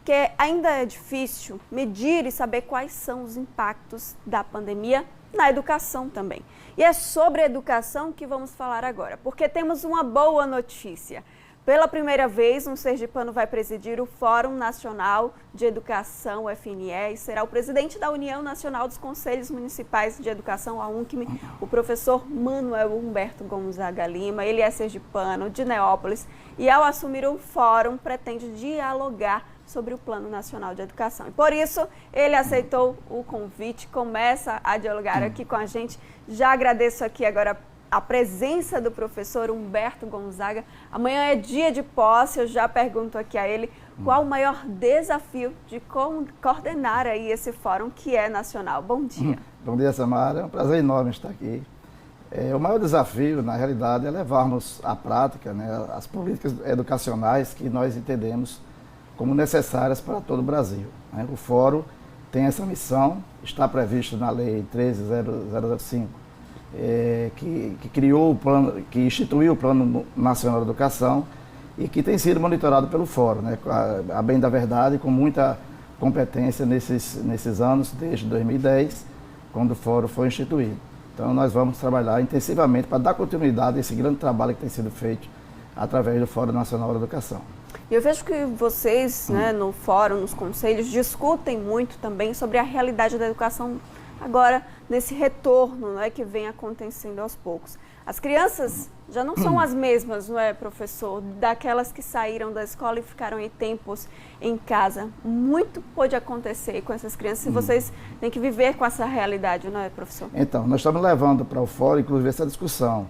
porque ainda é difícil medir e saber quais são os impactos da pandemia na educação também. E é sobre a educação que vamos falar agora, porque temos uma boa notícia. Pela primeira vez, um sergipano vai presidir o Fórum Nacional de Educação, UFNE, e será o presidente da União Nacional dos Conselhos Municipais de Educação, a UNCM, o professor Manuel Humberto Gonzaga Lima. Ele é sergipano, de Neópolis, e ao assumir o fórum, pretende dialogar sobre o Plano Nacional de Educação. E por isso, ele aceitou o convite, começa a dialogar aqui com a gente. Já agradeço aqui agora a presença do professor Humberto Gonzaga. Amanhã é dia de posse, eu já pergunto aqui a ele qual o maior desafio de coordenar aí esse fórum que é nacional. Bom dia. Bom dia, Samara. É um prazer enorme estar aqui. O maior desafio, na realidade, é levarmos à prática, né, as políticas educacionais que nós entendemos como necessárias para todo o Brasil, né? O fórum tem essa missão, está previsto na Lei 13.005, que criou o plano, que instituiu o Plano Nacional de Educação e que tem sido monitorado pelo fórum, né? A bem da verdade, com muita competência nesses anos, desde 2010, quando o fórum foi instituído. Então nós vamos trabalhar intensivamente para dar continuidade a esse grande trabalho que tem sido feito através do Fórum Nacional de Educação. Eu vejo que vocês, né, no fórum, nos conselhos, discutem muito também sobre a realidade da educação agora, nesse retorno, né, que vem acontecendo aos poucos. As crianças já não são as mesmas, não é, professor, daquelas que saíram da escola e ficaram aí tempos em casa. Muito pode acontecer com essas crianças e vocês têm que viver com essa realidade, não é, professor? Então, nós estamos levando para o fórum, inclusive, essa discussão.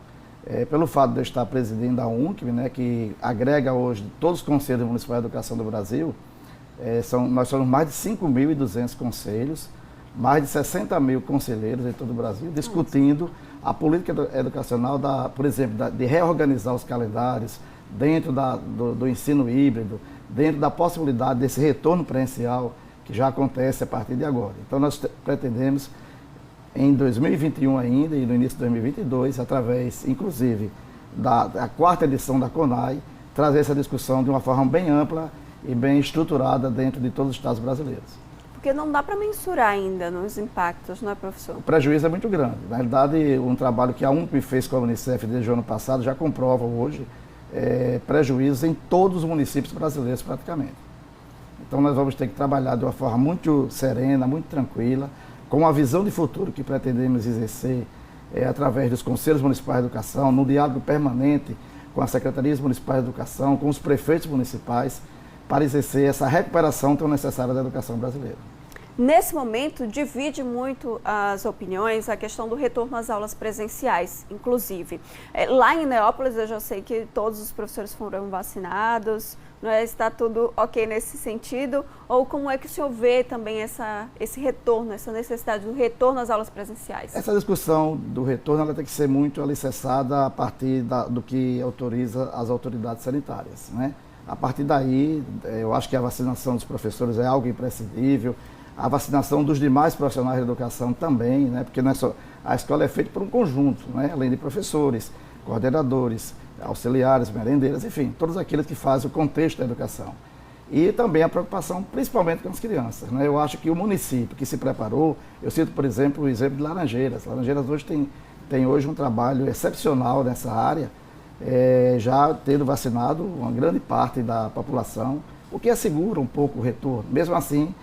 Pelo fato de eu estar presidindo a UNCM, né, que agrega hoje todos os conselhos municipais de educação do Brasil, nós somos mais de 5.200 conselhos, mais de 60 mil conselheiros em todo o Brasil, discutindo a política educacional, por exemplo, de reorganizar os calendários dentro do ensino híbrido, dentro da possibilidade desse retorno presencial que já acontece a partir de agora. Então nós pretendemos, em 2021 ainda e no início de 2022, através, inclusive, da quarta edição da CONAI, trazer essa discussão de uma forma bem ampla e bem estruturada dentro de todos os estados brasileiros. Porque não dá para mensurar ainda nos impactos, não é, professor? O prejuízo é muito grande. Na realidade, um trabalho que a UNCM fez com a Unicef desde o ano passado já comprova hoje prejuízos em todos os municípios brasileiros praticamente. Então nós vamos ter que trabalhar de uma forma muito serena, muito tranquila, com uma visão de futuro que pretendemos exercer através dos Conselhos Municipais de Educação, no diálogo permanente com as Secretarias Municipais de Educação, com os prefeitos municipais, para exercer essa recuperação tão necessária da educação brasileira. Nesse momento, divide muito as opiniões a questão do retorno às aulas presenciais, inclusive. Lá em Neópolis, eu já sei que todos os professores foram vacinados, não é? Está tudo ok nesse sentido? Ou como é que o senhor vê também esse retorno, essa necessidade do retorno às aulas presenciais? Essa discussão do retorno ela tem que ser muito alicerçada a partir do que autoriza as autoridades sanitárias, né? A partir daí, eu acho que a vacinação dos professores é algo imprescindível, a vacinação dos demais profissionais da educação também, né? Porque não é só, a escola é feita por um conjunto, né? Além de professores, coordenadores, auxiliares, merendeiras, enfim, todos aqueles que fazem o contexto da educação. E também a preocupação, principalmente com as crianças, né? Eu acho que o município que se preparou, eu cito, por exemplo, o exemplo de Laranjeiras. Laranjeiras hoje tem hoje um trabalho excepcional nessa área, já tendo vacinado uma grande parte da população, o que assegura um pouco o retorno. Mesmo assim,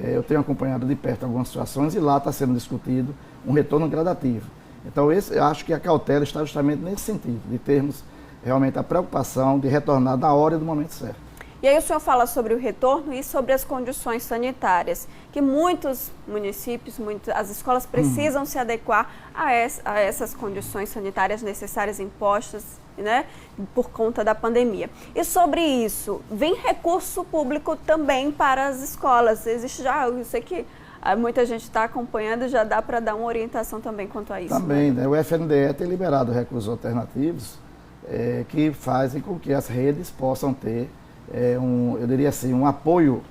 eu tenho acompanhado de perto algumas situações e lá está sendo discutido um retorno gradativo. Então, eu acho que a cautela está justamente nesse sentido, de termos realmente a preocupação de retornar na hora e do momento certo. E aí o senhor fala sobre o retorno e sobre as condições sanitárias, que muitos municípios, as escolas precisam se adequar a essas condições sanitárias necessárias impostas, né, por conta da pandemia. E sobre isso, vem recurso público também para as escolas. Existe já, eu sei que muita gente está acompanhando, já dá para dar uma orientação também quanto a isso. Também, né? O FNDE tem liberado recursos alternativos que fazem com que as redes possam ter eu diria assim, um apoio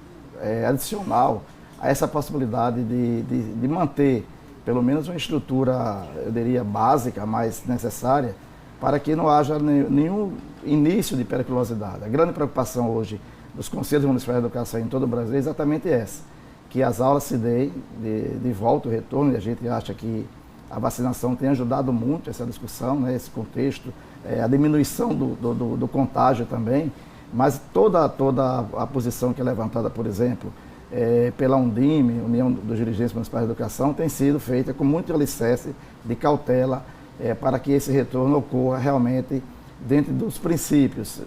adicional a essa possibilidade de manter pelo menos uma estrutura, eu diria, básica, mais necessária, para que não haja nenhum início de periculosidade. A grande preocupação hoje dos Conselhos Municipais de Educação em todo o Brasil é exatamente essa, que as aulas se deem de volta, o retorno, e a gente acha que a vacinação tem ajudado muito essa discussão, né, esse contexto, a diminuição do contágio também, mas toda a posição que é levantada, por exemplo, pela Undime, União dos Dirigentes Municipais de Educação, tem sido feita com muito alicerce de cautela para que esse retorno ocorra realmente dentro dos princípios,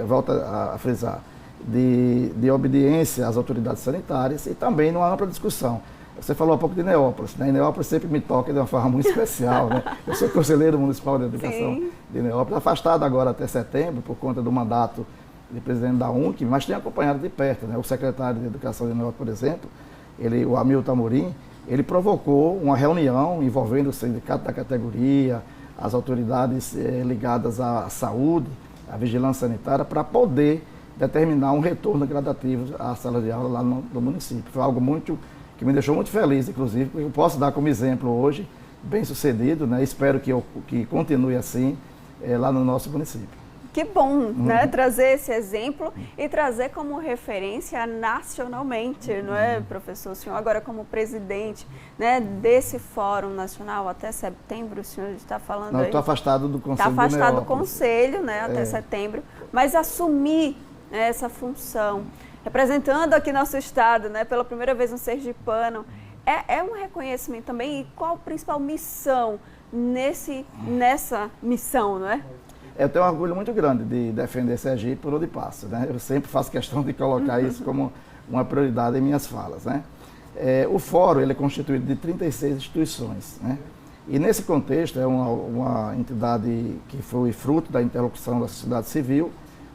volto a frisar, de obediência às autoridades sanitárias e também numa ampla discussão. Você falou há pouco de Neópolis, né? E Neópolis sempre me toca de uma forma muito especial, né? Eu sou conselheiro municipal de educação Sim. de Neópolis, afastado agora até setembro por conta do mandato de presidente da UNC, mas tenho acompanhado de perto, né? O secretário de Educação de Neópolis, por exemplo, o Hamilton Amorim, ele provocou uma reunião envolvendo o sindicato da categoria, as autoridades ligadas à saúde, à vigilância sanitária, para poder determinar um retorno gradativo à sala de aula lá no município. Foi algo que me deixou muito feliz, inclusive, porque eu posso dar como exemplo hoje, bem sucedido, né? Espero que continue assim lá no nosso município. Que bom, né? Trazer esse exemplo e trazer como referência nacionalmente, não é, professor? O senhor agora como presidente, né, desse Fórum Nacional até setembro, o senhor está falando Não, aí? eu estou afastado do Conselho. Está afastado do Conselho, né, até setembro, mas assumir, né, essa função, representando aqui nosso estado, né, pela primeira vez um sergipano, é um reconhecimento também. E qual a principal missão nessa missão, não é? Eu tenho um orgulho muito grande de defender Sergipe por onde passo, né? Eu sempre faço questão de colocar isso como uma prioridade em minhas falas, né? O Fórum ele é constituído de 36 instituições, né? E nesse contexto é uma entidade que foi fruto da interlocução da sociedade civil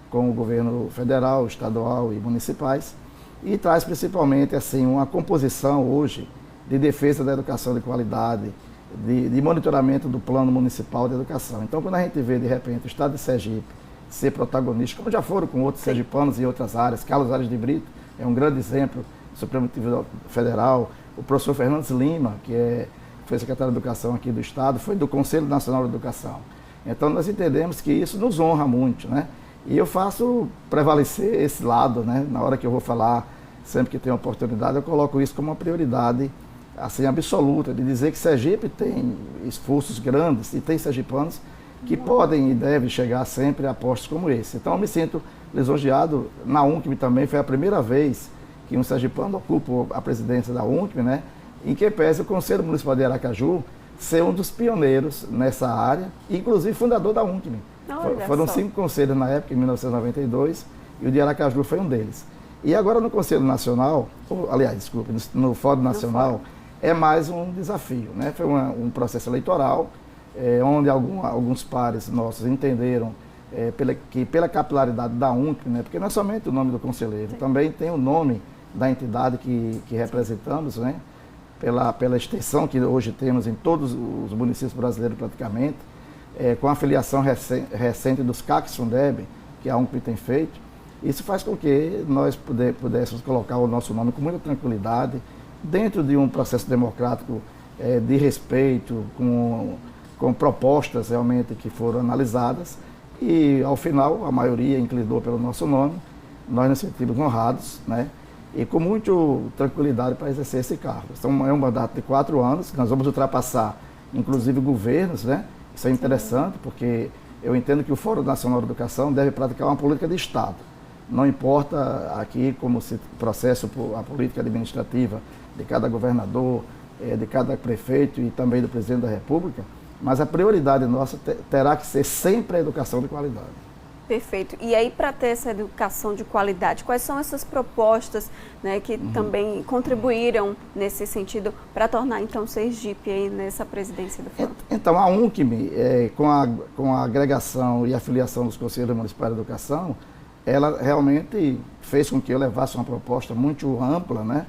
com o governo federal, estadual e municipais, e traz principalmente assim uma composição hoje de defesa da educação de qualidade, de monitoramento do plano municipal de educação. Então, quando a gente vê, de repente, o estado de Sergipe ser protagonista, como já foram com outros sergipanos em outras áreas, Carlos Aires de Brito é um grande exemplo, Supremo Tribunal Federal, o professor Fernandes Lima, que foi secretário de Educação aqui do estado, foi do Conselho Nacional de Educação. Então, nós entendemos que isso nos honra muito, né? E eu faço prevalecer esse lado, né? Na hora que eu vou falar, sempre que tenho oportunidade, eu coloco isso como uma prioridade assim, absoluta, de dizer que Sergipe tem esforços grandes e tem sergipanos que podem e devem chegar sempre a postos como esse. Então, eu me sinto lisonjeado. Na UNCM também foi a primeira vez que um sergipano ocupa a presidência da UNCM, né? Em que pese o Conselho Municipal de Aracaju ser um dos pioneiros nessa área, inclusive fundador da UNCM. Foram 5 conselhos na época, em 1992, e o de Aracaju foi um deles. E agora no Conselho Nacional, no Fórum Nacional, é mais um desafio, né? Foi um processo eleitoral, onde alguns pares nossos entenderam que pela capilaridade da UNCM, né? Porque não é somente o nome do conselheiro, também tem o nome da entidade que representamos, né? Pela extensão que hoje temos em todos os municípios brasileiros praticamente, com a filiação recente dos CACs Fundeb, que a UNCM tem feito. Isso faz com que nós pudéssemos colocar o nosso nome com muita tranquilidade, dentro de um processo democrático de respeito, com propostas realmente que foram analisadas, e ao final a maioria inclinou pelo nosso nome, nós nos sentimos honrados, né? E com muita tranquilidade para exercer esse cargo. Então é um mandato de 4 anos, que nós vamos ultrapassar inclusive governos, né? Isso é interessante, porque eu entendo que o Fórum Nacional de Educação deve praticar uma política de Estado. Não importa aqui como se processa a política administrativa de cada governador, de cada prefeito e também do presidente da República, mas a prioridade nossa terá que ser sempre a educação de qualidade. Perfeito. E aí, para ter essa educação de qualidade, quais são essas propostas, né, que também contribuíram nesse sentido para tornar, então, Sergipe aí nessa presidência do Fórum? Então, a UNCM, com a agregação e a filiação dos Conselhos Municipais de Educação, ela realmente fez com que eu levasse uma proposta muito ampla, né,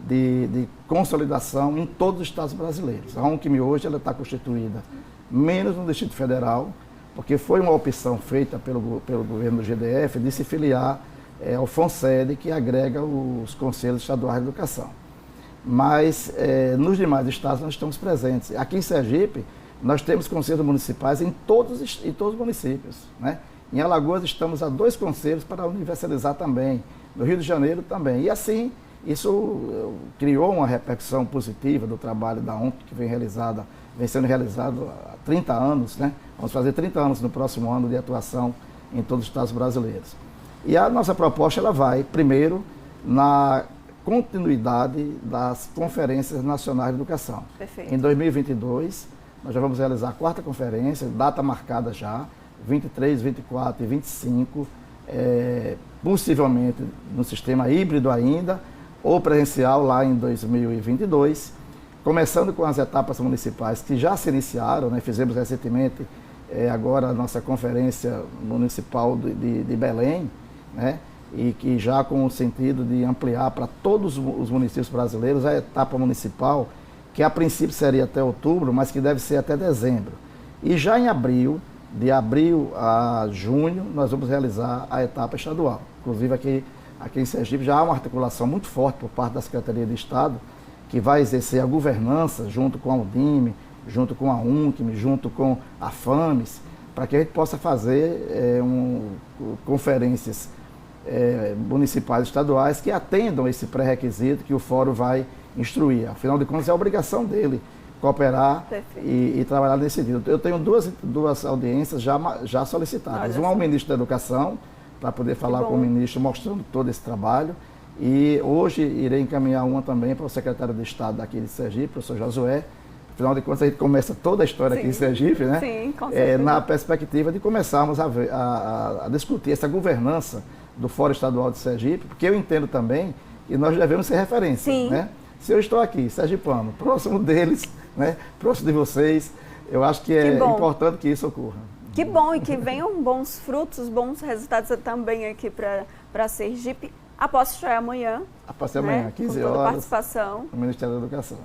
de consolidação em todos os estados brasileiros. A UNCM hoje ela está constituída menos no Distrito Federal, porque foi uma opção feita pelo governo do GDF de se filiar ao FONSED, que agrega os Conselhos Estaduais de Educação. Mas nos demais estados nós estamos presentes. Aqui em Sergipe, nós temos conselhos municipais em todos os municípios, né? Em Alagoas estamos a 2 conselhos para universalizar também. No Rio de Janeiro também. E assim, isso criou uma repercussão positiva do trabalho da UNC, que vem sendo realizado há 30 anos, né? Vamos fazer 30 anos no próximo ano de atuação em todos os estados brasileiros. E a nossa proposta, ela vai, primeiro, na continuidade das conferências nacionais de educação. Perfeito. Em 2022, nós já vamos realizar a 4ª conferência, data marcada já, 23, 24 e 25, possivelmente no sistema híbrido ainda, ou presencial lá em 2022, começando com as etapas municipais que já se iniciaram, né? Fizemos recentemente agora a nossa conferência municipal de Belém, né? E que já com o sentido de ampliar para todos os municípios brasileiros a etapa municipal, que a princípio seria até outubro, mas que deve ser até dezembro. E já em abril, de abril a junho, nós vamos realizar a etapa estadual. Inclusive aqui em Sergipe já há uma articulação muito forte por parte da Secretaria de Estado, que vai exercer a governança junto com a UDIME, junto com a UNCM, junto com a FAMES, para que a gente possa fazer conferências municipais e estaduais que atendam esse pré-requisito que o fórum vai instruir. Afinal de contas, é a obrigação dele cooperar e trabalhar nesse sentido. Eu tenho duas audiências já solicitadas. Uma ao ministro da Educação, para poder falar com o ministro, mostrando todo esse trabalho. E hoje irei encaminhar uma também para o secretário de Estado daqui de Sergipe, o professor Josué. Afinal de contas, a gente começa toda a história aqui em Sergipe, né? Sim, com certeza. Na perspectiva de começarmos a discutir essa governança do Fórum Estadual de Sergipe, porque eu entendo também que nós devemos ser referência, né? Se eu estou aqui, sergipano, próximo deles, né? Próximo de vocês, eu acho que é importante que isso ocorra. Que bom, e que venham bons frutos, bons resultados também aqui para Sergipe. A posse já é amanhã. A posse é amanhã, 15 horas. Com horas. Participação. No Ministério da Educação.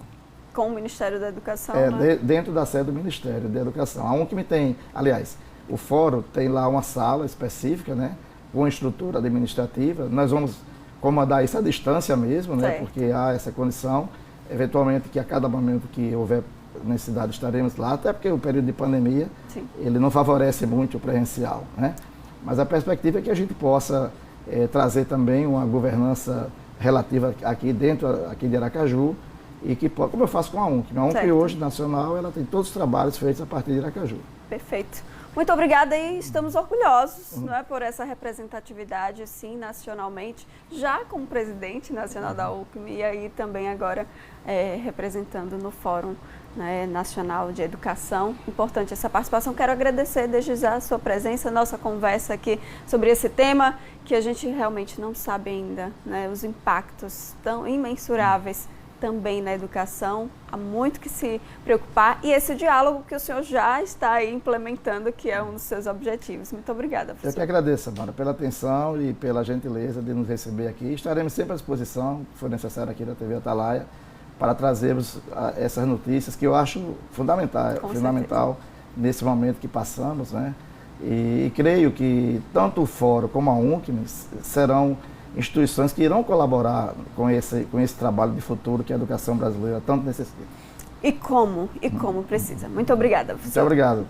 Com o Ministério da Educação, né? Dentro da sede do Ministério da Educação. A UNCM tem, aliás, o fórum tem lá uma sala específica, né? Com estrutura administrativa. Nós vamos comandar isso à distância mesmo, né? Porque há essa condição. Eventualmente, que a cada momento que houver necessidade, estaremos lá, até porque o período de pandemia, ele não favorece muito o presencial, né? Mas a perspectiva é que a gente possa trazer também uma governança relativa aqui de Aracaju, e que, como eu faço com a UNCM. A UNCM hoje, nacional, ela tem todos os trabalhos feitos a partir de Aracaju. Perfeito. Muito obrigada e estamos orgulhosos, não é, por essa representatividade, sim, nacionalmente, já como presidente nacional da UNCM e aí também agora representando no Fórum, né, Nacional de Educação. Importante essa participação. Quero agradecer desde já a sua presença, nossa conversa aqui sobre esse tema que a gente realmente não sabe ainda, né, os impactos tão imensuráveis também na educação, há muito que se preocupar, e esse diálogo que o senhor já está aí implementando, que é um dos seus objetivos. Muito obrigada, professor. Eu que agradeço, Amara, pela atenção e pela gentileza de nos receber aqui. Estaremos sempre à disposição, se for necessário, aqui da TV Atalaia, para trazermos essas notícias que eu acho fundamental nesse momento que passamos, né? E creio que tanto o Fórum como a UNCM serão instituições que irão colaborar com esse trabalho de futuro que a educação brasileira tanto necessita. E como precisa. Muito obrigada, professor. Muito obrigado.